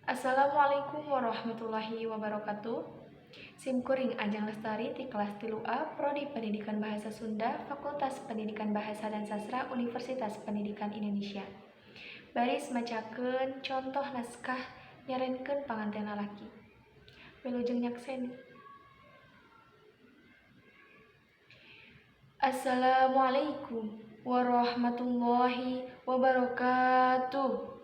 Assalamualaikum warahmatullahi wabarakatuh. Simkuring Ajeng Lestari ti kelas 3A Prodi Pendidikan Bahasa Sunda Fakultas Pendidikan Bahasa dan Sastra Universitas Pendidikan Indonesia. Baris macakeun contoh naskah nyarenkeun panganten lalaki. Wilujeng nyaksen. Assalamualaikum warahmatullahi wabarakatuh.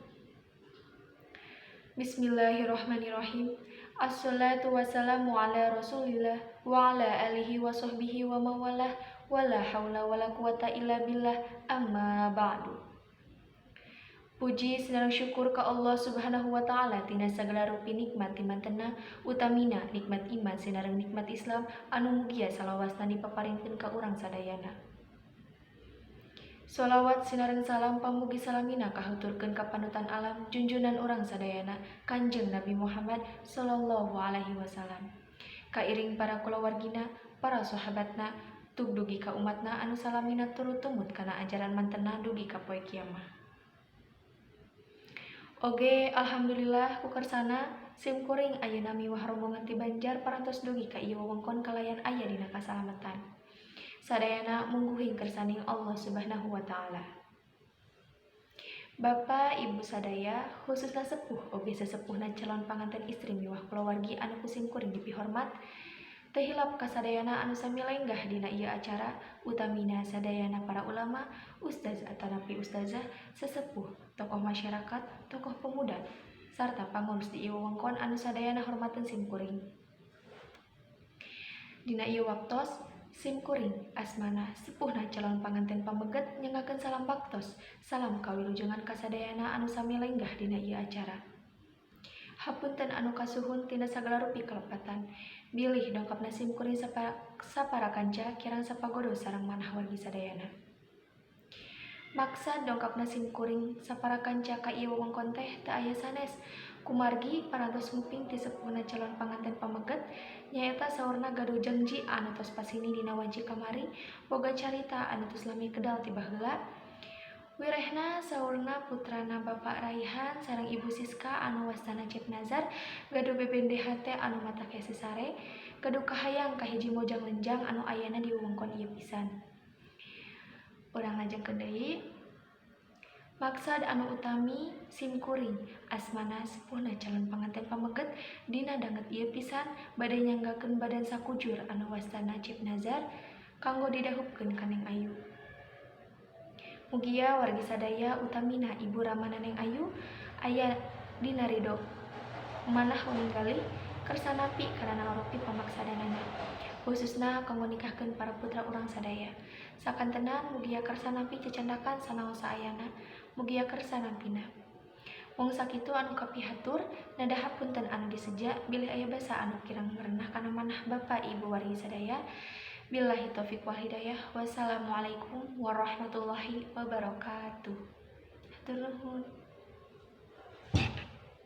Bismillahirrahmanirrahim. Assalatu wassalamu ala rasulillah wa ala alihi wa sahbihi wa mawalah wa la hawla wa la quwata illa billah amma ba'du. Puji senarang syukur ke Allah subhanahu wa ta'ala tina sagala rupi nikmat timantena utamina nikmat iman senarang nikmat Islam anu mugia salawasna dipaparingkeun ka urang sadayana. Sholawat sinareng salam pamugi salamina kahuturkeun ka panutan alam junjunan urang sadayana Kanjeng Nabi Muhammad sallallahu alaihi wasallam. Kairing para kulawargina, para sahabatna, tug dugi ka umatna anu salamina turut tumut kana ajaran mantena dugi ka poe kiamah. Oge alhamdulillah ku kersana simkuring ayeuna miwah rombongan ti Banjar parantos dugi ka ieu wewengkon kalayan aya dina kasalamatan. Sadayana mungguhing kersaning Allah subhanahu wa ta'ala. Bapak Ibu sadaya khususna sepuh oge sesepuhna calon panganten istri miwah kulawargi anu kusim kuring dipihormat teu hilap kasadayana anu sami lenggah dina ieu acara utamina sadayana para ulama, ustaz atanapi ustazah, sesepuh, tokoh masyarakat, tokoh pemuda, sarta pangurus di ieu wewengkon anu sadayana hormateun simkuring. Dina ieu waktos simkuring asmana sepuhna calon panganten pameget nyengakeun salam baktos salam kawilujengan kasadayana anu sami lenggah dina ieu acara. Hapunten anu kasuhun tina sagala rupi kalepatan bilih dongkapna simkuring sapara kanca kirang sapagodo sareng manah wargi sadayana. Maksad dongkapna simkuring sapara kanca ka ieu wewengkon teh teu aya sanes kumargi parantos nguping ti sepuhna calon panganten pameget nyaeta saurna gaduh janji anu tos pasini dina wanci kamari boga carita anu tos lami kedal ti baheula. Wirehna saurna putrana Bapak Raihan sareng Ibu Siska anu wastana Cip Nazar gaduh bebendeha teh anu mata kese sare gaduh kahayang kahiji mojang lenjang anu ayana di wewengkon ieu pisan. Urang lajengkeun deui. Maksad anu utami simkuring asmana sepuhna calon panganten pameget dina danget ieu pisan bade nyanggakeun badan sakujur anu wastana Cip Nazar kanggo didahupkeun ka Neng Ayu. Mugia wargi sadaya utamina Ibu Ramana Neng Ayu aya dina ridho manah ninggali kersanapi karana ngaropi pamaksadanana khususna kanggo nikahkeun para putra urang sadaya. Sakantenan mugia kersanapi cecandakan sanaosa ayana mugia kersanampina. Mung sakitu anu kapihatur nada hapunten anu diseja bilih aya basa anu kirang merenah kana manah Bapak Ibu wargi sadaya. Billahi taufiq wal hidayah. Wassalamualaikum warahmatullahi wabarakatuh. Hatur nuhun.